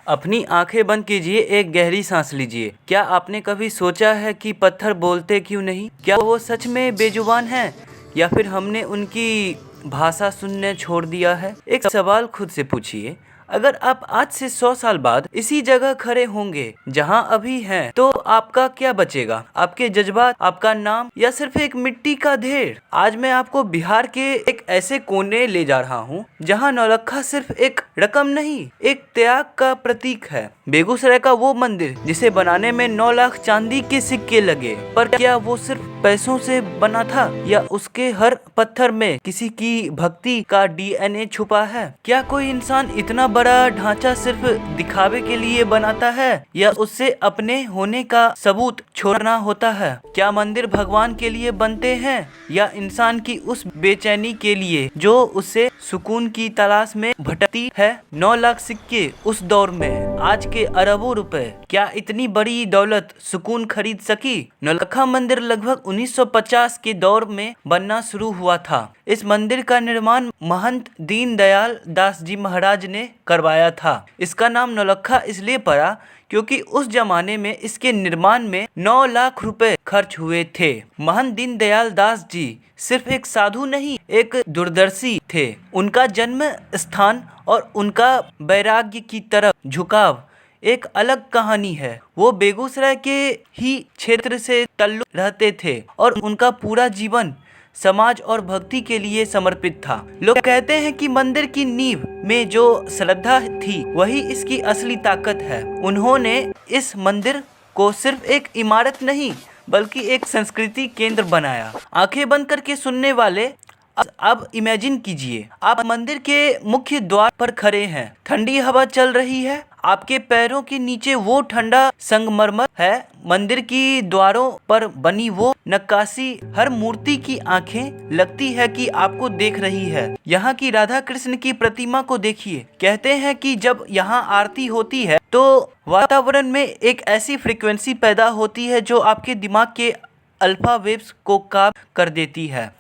अपनी आंखें बंद कीजिए, एक गहरी सांस लीजिए। क्या आपने कभी सोचा है कि पत्थर बोलते क्यों नहीं? क्या वो सच में बेजुबान हैं या फिर हमने उनकी भाषा सुनने छोड़ दिया है? एक सवाल खुद से पूछिए, अगर आप आज से 100 साल बाद इसी जगह खड़े होंगे जहां अभी हैं, तो आपका क्या बचेगा? आपके जज्बात, आपका नाम या सिर्फ एक मिट्टी का ढेर? आज मैं आपको बिहार के एक ऐसे कोने ले जा रहा हूं जहां नौलखा सिर्फ एक रकम नहीं, एक त्याग का प्रतीक है। बेगूसराय का वो मंदिर जिसे बनाने में 9 लाख चांदी के सिक्के लगे, पर क्या वो सिर्फ पैसों से बना था या उसके हर पत्थर में किसी की भक्ति का DNA छुपा है? क्या कोई इंसान इतना बड़ा ढांचा सिर्फ दिखावे के लिए बनाता है या उससे अपने होने का सबूत छोड़ना होता है? क्या मंदिर भगवान के लिए बनते हैं या इंसान की उस बेचैनी के लिए जो उससे सुकून की तलाश में भटकती है? 9 लाख सिक्के उस दौर में आज के अरबों रुपए, क्या इतनी बड़ी दौलत सुकून खरीद सकी? नौलखा मंदिर लगभग 1950 के दौर में बनना शुरू हुआ था। इस मंदिर का निर्माण महंत दीनदयाल दास जी महाराज ने करवाया था। इसका नाम नौलखा इसलिए पड़ा क्योंकि उस जमाने में इसके निर्माण में 9 लाख रुपए खर्च हुए थे। महंत दीनदयाल दास जी सिर्फ एक साधु नहीं, एक दूरदर्शी थे। उनका जन्म स्थान और उनका वैराग्य की तरफ झुकाव एक अलग कहानी है। वो बेगूसराय के ही क्षेत्र से ताल्लुक रहते थे और उनका पूरा जीवन समाज और भक्ति के लिए समर्पित था। लोग कहते हैं कि मंदिर की नींव में जो श्रद्धा थी वही इसकी असली ताकत है। उन्होंने इस मंदिर को सिर्फ एक इमारत नहीं बल्कि एक संस्कृति केंद्र बनाया। आंखें बंद करके सुनने वाले अब इमेजिन कीजिए, आप मंदिर के मुख्य द्वार पर खड़े हैं। ठंडी हवा चल रही है, आपके पैरों के नीचे वो ठंडा संगमरमर है। मंदिर की द्वारों पर बनी वो नक्काशी, हर मूर्ति की आंखें लगती है कि आपको देख रही है। यहाँ की राधा कृष्ण की प्रतिमा को देखिए। कहते हैं कि जब यहाँ आरती होती है तो वातावरण में एक ऐसी फ्रीक्वेंसी पैदा होती है जो आपके दिमाग के अल्फा वेव्स को काबू कर देती है।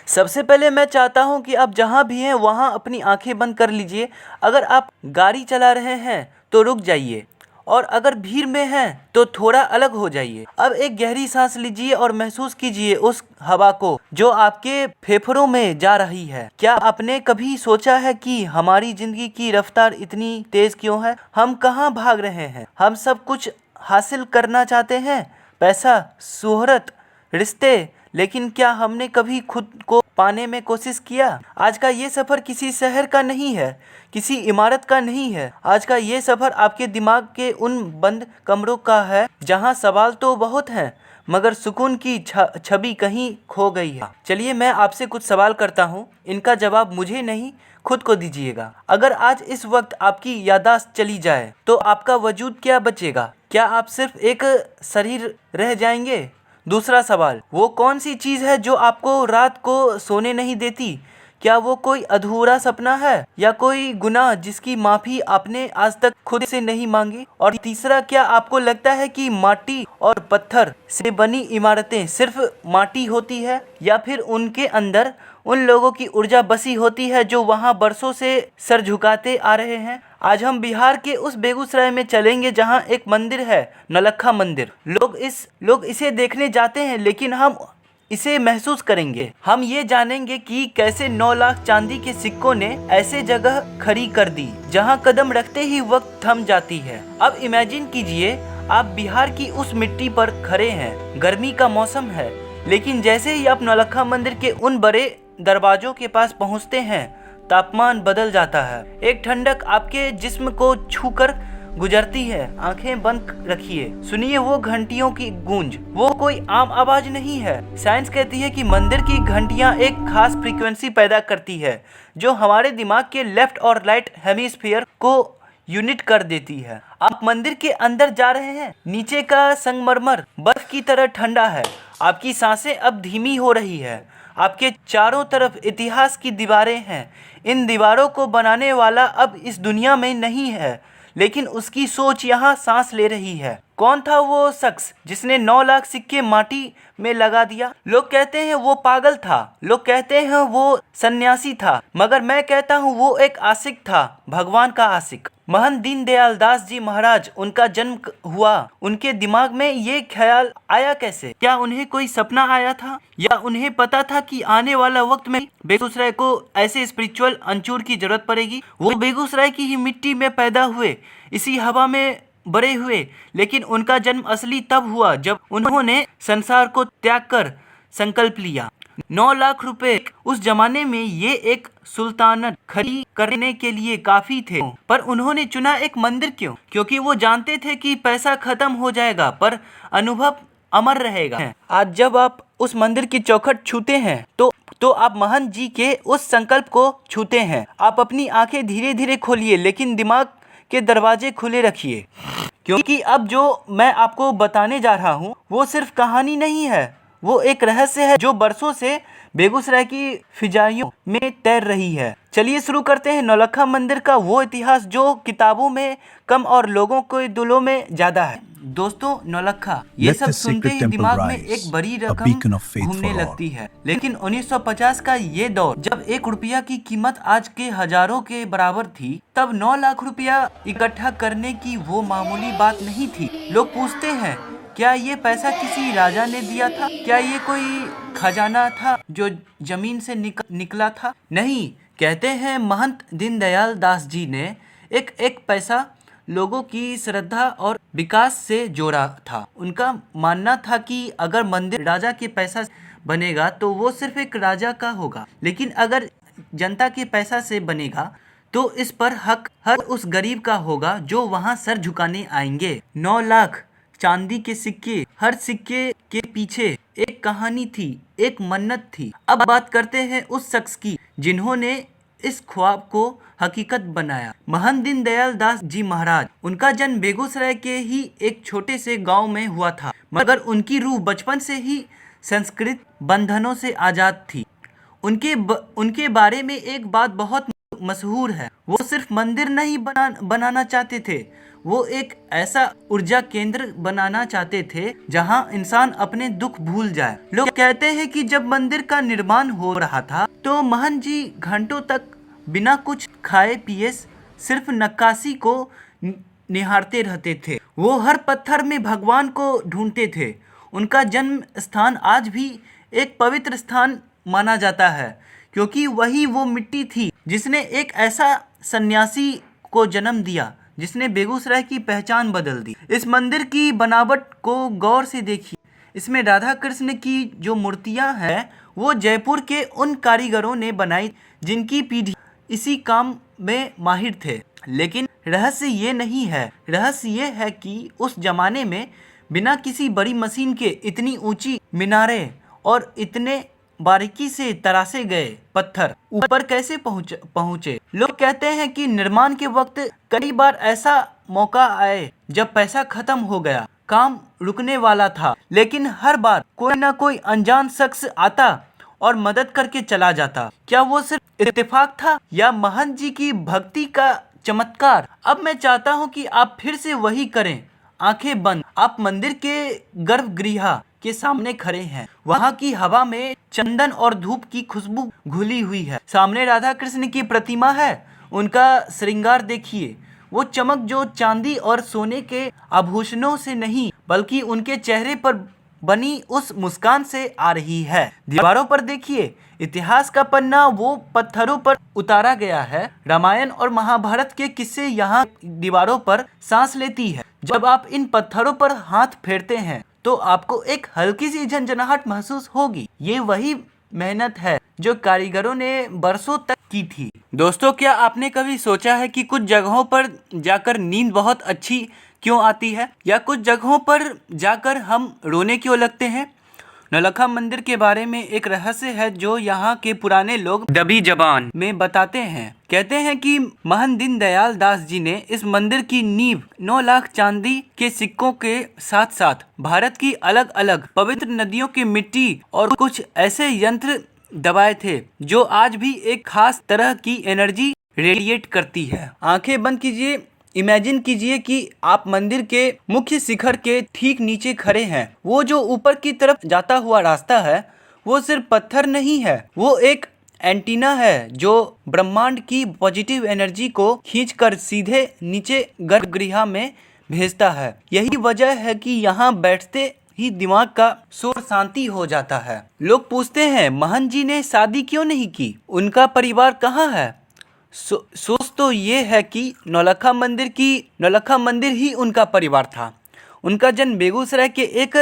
सबसे पहले मैं चाहता हूं कि आप जहां भी हैं वहां अपनी आंखें बंद कर लीजिए। अगर आप गाड़ी चला रहे हैं तो रुक जाइए और अगर भीड़ में हैं तो थोड़ा अलग हो जाइए। अब एक गहरी सांस लीजिए और महसूस कीजिए उस हवा को जो आपके फेफड़ों में जा रही है। क्या आपने कभी सोचा है कि हमारी जिंदगी की रफ्तार इतनी तेज क्यों है? हम कहाँ भाग रहे हैं? हम सब कुछ हासिल करना चाहते हैं, पैसा, शोहरत, रिश्ते, लेकिन क्या हमने कभी खुद को पाने में कोशिश किया? आज का ये सफ़र किसी शहर का नहीं है, किसी इमारत का नहीं है। आज का ये सफ़र आपके दिमाग के उन बंद कमरों का है जहाँ सवाल तो बहुत हैं मगर सुकून की छवि कहीं खो गई है। चलिए मैं आपसे कुछ सवाल करता हूँ, इनका जवाब मुझे नहीं खुद को दीजिएगा। अगर आज इस वक्त आपकी याददाश्त चली जाए तो आपका वजूद क्या बचेगा? क्या आप सिर्फ एक शरीर रह जाएंगे? दूसरा सवाल, वो कौन सी चीज़ है जो आपको रात को सोने नहीं देती? क्या वो कोई अधूरा सपना है या कोई गुनाह जिसकी माफ़ी आपने आज तक खुद से नहीं मांगी? और तीसरा, क्या आपको लगता है कि माटी और पत्थर से बनी इमारतें सिर्फ माटी होती है या फिर उनके अंदर उन लोगों की ऊर्जा बसी होती है जो वहाँ बरसों से सर झुकाते आ रहे हैं? आज हम बिहार के उस बेगूसराय में चलेंगे जहाँ एक मंदिर है, नौलखा मंदिर। लोग इसे देखने जाते हैं लेकिन हम इसे महसूस करेंगे। हम ये जानेंगे कि कैसे 9 लाख चांदी के सिक्कों ने ऐसे जगह खड़ी कर दी जहाँ कदम रखते ही वक्त थम जाती है। अब इमेजिन कीजिए, आप बिहार की उस मिट्टी पर खड़े हैं। गर्मी का मौसम है लेकिन जैसे ही आप नौलखा मंदिर के उन बड़े दरवाजों के पास पहुँचते हैं तापमान बदल जाता है। एक ठंडक आपके जिस्म को छूकर गुजरती है। आंखें बंद रखिए, सुनिए वो घंटियों की गूंज। वो कोई आम आवाज नहीं है। साइंस कहती है कि मंदिर की घंटियां एक खास फ्रीक्वेंसी पैदा करती है जो हमारे दिमाग के लेफ्ट और राइट हेमिस्फीयर को यूनिट कर देती है। आप मंदिर के अंदर जा रहे हैं, नीचे का संगमरमर बर्फ की तरह ठंडा है। आपकी सांसें अब धीमी हो रही है। आपके चारों तरफ इतिहास की दीवारें हैं। इन दीवारों को बनाने वाला अब इस दुनिया में नहीं है लेकिन उसकी सोच यहाँ सांस ले रही है। कौन था वो शख्स जिसने 9 लाख सिक्के माटी में लगा दिया? लोग कहते हैं वो पागल था, लोग कहते हैं वो सन्यासी था, मगर मैं कहता हूँ वो एक आशिक था, भगवान का आशिक। महंत दीनदयाल दास जी महाराज, उनका जन्म हुआ, उनके दिमाग में ये ख्याल आया कैसे? क्या उन्हें कोई सपना आया था, या उन्हें पता था कि आने वाला वक्त में बेगूसराय को ऐसे स्पिरिचुअल अंचूर की जरूरत पड़ेगी? वो बेगूसराय की ही मिट्टी में पैदा हुए, इसी हवा में बड़े हुए, लेकिन उनका जन्म असली तब हुआ जब उन्होंने संसार को त्याग कर संकल्प लिया। 9 लाख रुपए उस जमाने में ये एक सुल्तानत खड़ी करने के लिए काफी थे, पर उन्होंने चुना एक मंदिर क्यों? क्योंकि वो जानते थे कि पैसा खत्म हो जाएगा पर अनुभव अमर रहेगा। आज जब आप उस मंदिर की चौखट छूते हैं तो आप महंत जी के उस संकल्प को छूते हैं। आप अपनी आंखें धीरे धीरे खोलिए, लेकिन दिमाग के दरवाजे खुले रखिए, क्योंकि अब जो मैं आपको बताने जा रहा हूँ वो सिर्फ कहानी नहीं है, वो एक रहस्य है जो बरसों से बेगूसराय की फिजाइयों में तैर रही है। चलिए शुरू करते हैं नौलखा मंदिर का वो इतिहास जो किताबों में कम और लोगों के दिलों में ज्यादा है। दोस्तों, नौलखा, ये सब सुनते ही दिमाग में एक बड़ी रकम घूमने लगती है, लेकिन 1950 का ये दौर जब 1 रुपया की कीमत आज के हजारों के बराबर थी, तब 9 लाख रुपया इकट्ठा करने की वो मामूली बात नहीं थी। लोग पूछते हैं, क्या ये पैसा किसी राजा ने दिया था? क्या ये कोई खजाना था जो जमीन से निकला था? नहीं, कहते हैं महंत दीनदयाल दास जी ने एक पैसा लोगों की श्रद्धा और विकास से जोड़ा था। उनका मानना था कि अगर मंदिर राजा के पैसा बनेगा तो वो सिर्फ एक राजा का होगा, लेकिन अगर जनता के पैसा से बनेगा तो इस पर हक हर उस गरीब का होगा जो वहाँ सर झुकाने आएंगे। 9 लाख चांदी के सिक्के, हर सिक्के के पीछे एक कहानी थी, एक मन्नत थी। अब बात करते हैं उस शख्स की जिन्होंने इस ख्वाब को हकीकत बनाया, महंत दीनदयाल दास जी महाराज। उनका जन्म बेगूसराय के ही एक छोटे से गांव में हुआ था, मगर उनकी रूह बचपन से ही संस्कृत बंधनों से आजाद थी। उनके बारे में एक बात बहुत मशहूर है, वो सिर्फ मंदिर नहीं बनाना चाहते थे, वो एक ऐसा ऊर्जा केंद्र बनाना चाहते थे जहां इंसान अपने दुख भूल जाए। लोग कहते हैं कि जब मंदिर का निर्माण हो रहा था तो महंत जी घंटों तक बिना कुछ खाए पिए सिर्फ नक्काशी को निहारते रहते थे। वो हर पत्थर में भगवान को ढूंढते थे। उनका जन्म स्थान आज भी एक पवित्र स्थान माना जाता है, क्योंकि वही वो मिट्टी थी जिसने एक ऐसा सन्यासी को जन्म दिया जिसने बेगूसराय की पहचान बदल दी। इस मंदिर की बनावट को गौर से देखिए। इसमें राधा कृष्ण की जो मूर्तियां हैं वो जयपुर के उन कारीगरों ने बनाई जिनकी पीढ़ी इसी काम में माहिर थे। लेकिन रहस्य ये नहीं है, रहस्य ये है कि उस जमाने में बिना किसी बड़ी मशीन के इतनी ऊंची मीनारें और इतने बारीकी से तराशे गए पत्थर ऊपर कैसे पहुंचे। लोग कहते हैं कि निर्माण के वक्त कई बार ऐसा मौका आए जब पैसा खत्म हो गया, काम रुकने वाला था, लेकिन हर बार कोई ना कोई अनजान शख्स आता और मदद करके चला जाता। क्या वो सिर्फ इत्तेफाक था या महंत जी की भक्ति का चमत्कार? अब मैं चाहता हूँ कि आप फिर से वही करें, आंखें बंद। आप मंदिर के गर्भगृह के सामने खड़े हैं, वहाँ की हवा में चंदन और धूप की खुशबू घुली हुई है। सामने राधा कृष्ण की प्रतिमा है, उनका श्रृंगार देखिए, वो चमक जो चांदी और सोने के आभूषणों से नहीं बल्कि उनके चेहरे पर बनी उस मुस्कान से आ रही है। दीवारों पर देखिए, इतिहास का पन्ना वो पत्थरों पर उतारा गया है। रामायण और महाभारत के किस्से यहाँ दीवारों पर सांस लेती है। जब आप इन पत्थरों पर हाथ फेरते हैं तो आपको एक हल्की सी झंझनाहट महसूस होगी। ये वही मेहनत है जो कारीगरों ने बरसों तक की थी। दोस्तों, क्या आपने कभी सोचा है कि कुछ जगहों पर जाकर नींद बहुत अच्छी क्यों आती है, या कुछ जगहों पर जाकर हम रोने क्यों लगते हैं? नौलखा मंदिर के बारे में एक रहस्य है जो यहाँ के पुराने लोग दबी जबान में बताते हैं। कहते हैं कि महंत दीनदयाल दास जी ने इस मंदिर की नींव 9 लाख चांदी के सिक्कों के साथ साथ भारत की अलग अलग पवित्र नदियों की मिट्टी और कुछ ऐसे यंत्र दबाए थे जो आज भी एक खास तरह की एनर्जी रेडिएट करती है। आंखें बंद कीजिए इमेजिन कीजिए कि आप मंदिर के मुख्य शिखर के ठीक नीचे खड़े हैं। वो जो ऊपर की तरफ जाता हुआ रास्ता है वो सिर्फ पत्थर नहीं है, वो एक एंटीना है जो ब्रह्मांड की पॉजिटिव एनर्जी को खींचकर सीधे नीचे गर्भगृह में भेजता है। यही वजह है कि यहाँ बैठते ही दिमाग का शोर शांति हो जाता है। लोग पूछते हैं महंत जी ने शादी क्यों नहीं की, उनका परिवार कहाँ है? सोच तो ये है कि नौलखा मंदिर ही उनका परिवार था। उनका जन्म बेगूसराय के एक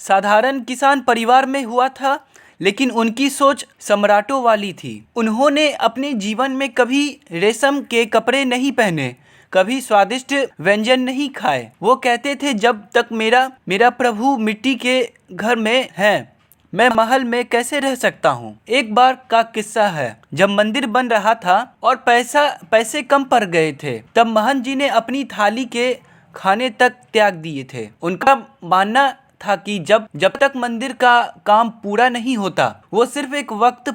साधारण किसान परिवार में हुआ था, लेकिन उनकी सोच सम्राटों वाली थी। उन्होंने अपने जीवन में कभी रेशम के कपड़े नहीं पहने, कभी स्वादिष्ट व्यंजन नहीं खाए। वो कहते थे जब तक मेरा प्रभु मिट्टी के घर में है मैं महल में कैसे रह सकता हूँ। एक बार का किस्सा है, जब मंदिर बन रहा था और पैसे कम पड़ गए थे, तब महंत जी ने अपनी थाली के खाने तक त्याग दिए थे। उनका मानना था कि जब तक मंदिर का काम पूरा नहीं होता वो सिर्फ एक वक्त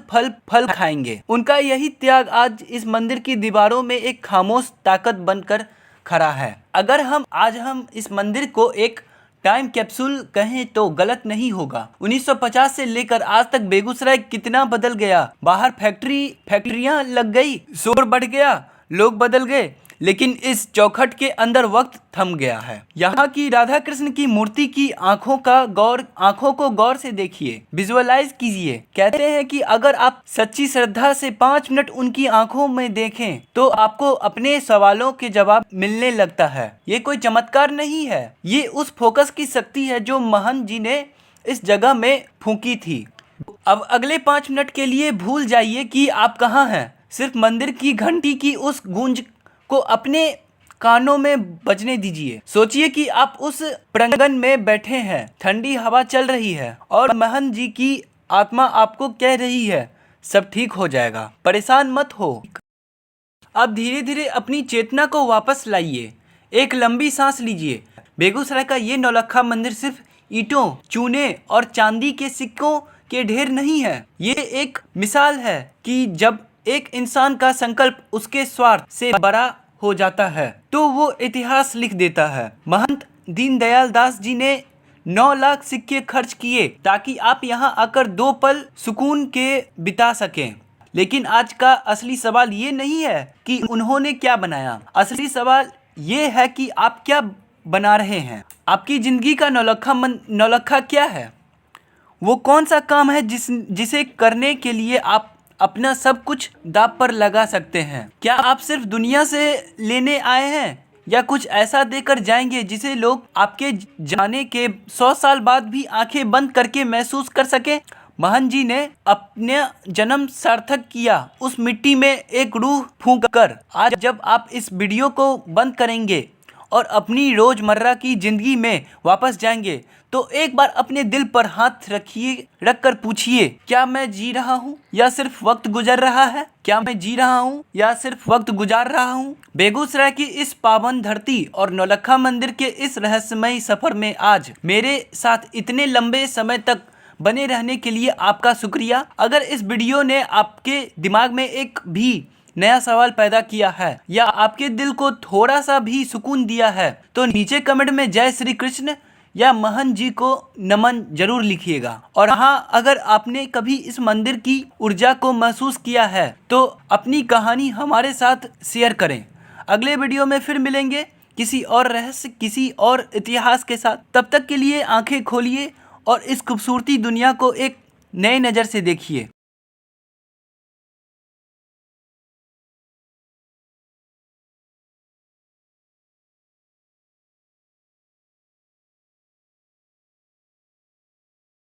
फल खाएंगे। उनका यही त्याग आज इस मंदिर की दीवारों में एक खामोश ताकत बनकर खड़ा है। अगर हम इस मंदिर को एक टाइम कैप्सूल कहें तो गलत नहीं होगा। 1950 से लेकर आज तक बेगूसराय कितना बदल गया। बाहर फैक्ट्रियां लग गई, शोर बढ़ गया, लोग बदल गए, लेकिन इस चौखट के अंदर वक्त थम गया है। यहाँ की राधा कृष्ण की मूर्ति की आंखों को गौर से देखिए, विजुअलाइज कीजिए। कहते हैं कि अगर आप सच्ची श्रद्धा से 5 मिनट उनकी आंखों में देखें तो आपको अपने सवालों के जवाब मिलने लगता है। ये कोई चमत्कार नहीं है, ये उस फोकस की शक्ति है जो महंत जी ने इस जगह में फूंकी थी। अब अगले 5 मिनट के लिए भूल जाइए कि आप कहाँ हैं, सिर्फ मंदिर की घंटी की उस गूंज को अपने कानों में बजने दीजिए। सोचिए कि आप उस प्रांगण में बैठे हैं, ठंडी हवा चल रही है और महंत जी की आत्मा आपको कह रही है सब ठीक हो जाएगा, परेशान मत हो। अब धीरे धीरे अपनी चेतना को वापस लाइए, एक लंबी सांस लीजिए। बेगूसराय का ये नौलखा मंदिर सिर्फ ईंटों, चूने और चांदी के सिक्कों के ढेर नहीं है। ये एक मिसाल है कि जब एक इंसान का संकल्प उसके स्वार्थ से बड़ा हो जाता है तो वो इतिहास लिख देता है। महंत दीनदयाल दास जी ने 9 लाख सिक्के खर्च किए ताकि आप यहाँ आकर 2 पल सुकून के बिता सकें। लेकिन आज का असली सवाल ये नहीं है कि उन्होंने क्या बनाया, असली सवाल ये है कि आप क्या बना रहे हैं। आपकी जिंदगी का नौलखा क्या है? वो कौन सा काम है जिसे करने के लिए आप अपना सब कुछ दांव पर लगा सकते हैं? क्या आप सिर्फ दुनिया से लेने आए हैं या कुछ ऐसा देकर जाएंगे जिसे लोग आपके जाने के 100 साल बाद भी आंखें बंद करके महसूस कर सके? महंत जी ने अपना जन्म सार्थक किया उस मिट्टी में एक रूह फूंक कर। आज जब आप इस वीडियो को बंद करेंगे और अपनी रोजमर्रा की जिंदगी में वापस जाएंगे तो एक बार अपने दिल पर हाथ रखकर पूछिए, क्या मैं जी रहा हूँ या सिर्फ वक्त गुजर रहा है? क्या मैं जी रहा हूँ या सिर्फ वक्त गुजार रहा हूँ? बेगूसराय की इस पावन धरती और नौलखा मंदिर के इस रहस्यमयी सफर में आज मेरे साथ इतने लंबे समय तक बने रहने के लिए आपका शुक्रिया। अगर इस वीडियो ने आपके दिमाग में एक भी नया सवाल पैदा किया है या आपके दिल को थोड़ा सा भी सुकून दिया है तो नीचे कमेंट में जय श्री कृष्ण या महंत जी को नमन जरूर लिखिएगा। और हाँ, अगर आपने कभी इस मंदिर की ऊर्जा को महसूस किया है तो अपनी कहानी हमारे साथ शेयर करें। अगले वीडियो में फिर मिलेंगे किसी और रहस्य, किसी और इतिहास के साथ। तब तक के लिए आंखें खोलिए और इस खूबसूरती दुनिया को एक नए नज़र से देखिए।